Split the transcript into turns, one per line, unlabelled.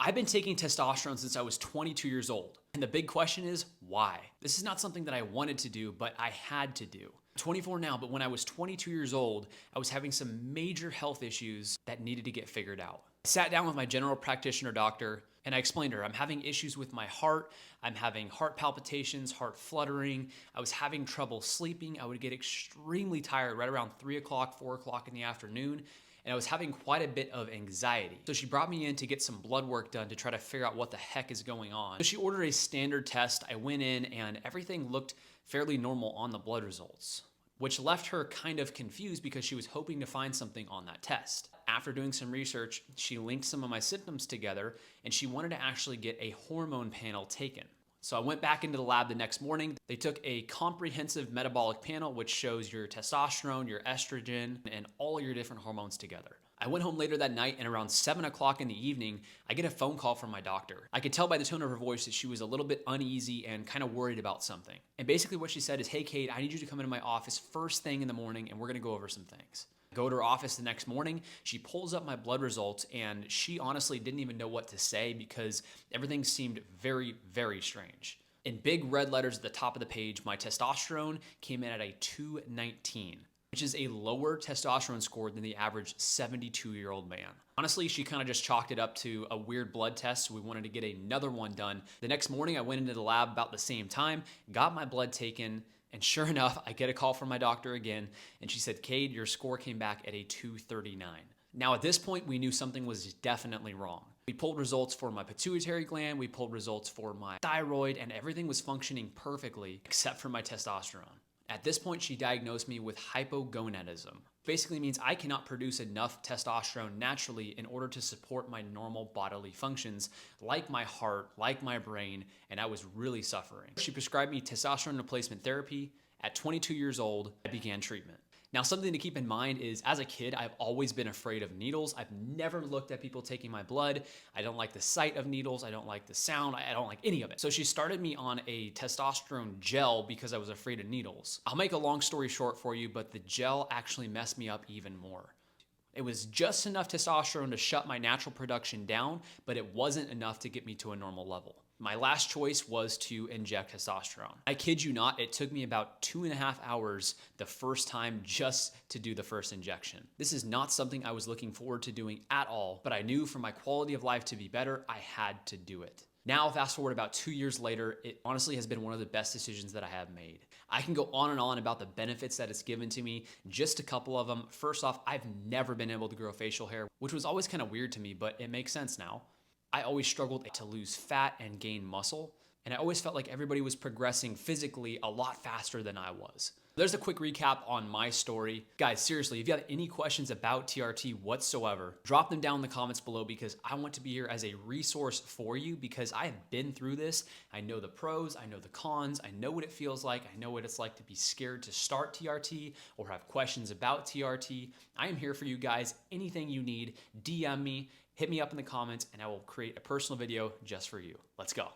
I've been taking testosterone since I was 22 years old. And the big question is, why? This is not something that I wanted to do, but I had to do. I'm 24 now, but when I was 22 years old, I was having some major health issues that needed to get figured out. I sat down with my general practitioner doctor and I explained to her, I'm having issues with my heart. I'm having heart palpitations, heart fluttering. I was having trouble sleeping. I would get extremely tired right around 3 o'clock, 4 o'clock in the afternoon. And I was having quite a bit of anxiety. So she brought me in to get some blood work done to try to figure out what the heck is going on. So she ordered a standard test. I went in and everything looked fairly normal on the blood results, which left her kind of confused because she was hoping to find something on that test. After doing some research, she linked some of my symptoms together and she wanted to actually get a hormone panel taken. So I went back into the lab the next morning. They took a comprehensive metabolic panel, which shows your testosterone, your estrogen, and all your different hormones together. I went home later that night and around 7 o'clock in the evening, I get a phone call from my doctor. I could tell by the tone of her voice that she was a little bit uneasy and kind of worried about something. And basically what she said is, hey Kate, I need you to come into my office first thing in the morning and we're gonna go over some things. I go to her office the next morning, she pulls up my blood results and she honestly didn't even know what to say because everything seemed very, very strange. In big red letters at the top of the page, my testosterone came in at a 219. Which is a lower testosterone score than the average 72-year-old man. Honestly, she kind of just chalked it up to a weird blood test, so we wanted to get another one done. The next morning, I went into the lab about the same time, got my blood taken, and sure enough, I get a call from my doctor again, and she said, Cade, your score came back at a 239. Now at this point, we knew something was definitely wrong. We pulled results for my pituitary gland, we pulled results for my thyroid, and everything was functioning perfectly except for my testosterone. At this point, she diagnosed me with hypogonadism. Basically means I cannot produce enough testosterone naturally in order to support my normal bodily functions, like my heart, like my brain, and I was really suffering. She prescribed me testosterone replacement therapy. At 22 years old, I began treatment. Now, something to keep in mind is as a kid, I've always been afraid of needles. I've never looked at people taking my blood. I don't like the sight of needles. I don't like the sound. I don't like any of it. So she started me on a testosterone gel because I was afraid of needles. I'll make a long story short for you, but the gel actually messed me up even more. It was just enough testosterone to shut my natural production down, but it wasn't enough to get me to a normal level. My last choice was to inject testosterone. I kid you not, it took me about 2.5 hours the first time just to do the first injection. This is not something I was looking forward to doing at all, but I knew for my quality of life to be better, I had to do it. Now, fast forward about 2 years later, it honestly has been one of the best decisions that I have made. I can go on and on about the benefits that it's given to me, just a couple of them. First off, I've never been able to grow facial hair, which was always kind of weird to me, but it makes sense now. I always struggled to lose fat and gain muscle, and I always felt like everybody was progressing physically a lot faster than I was. There's a quick recap on my story. Guys, seriously, if you have any questions about TRT whatsoever, drop them down in the comments below because I want to be here as a resource for you because I have been through this. I know the pros, I know the cons, I know what it feels like, I know what it's like to be scared to start TRT or have questions about TRT. I am here for you guys. Anything you need, DM me, hit me up in the comments, and I will create a personal video just for you. Let's go.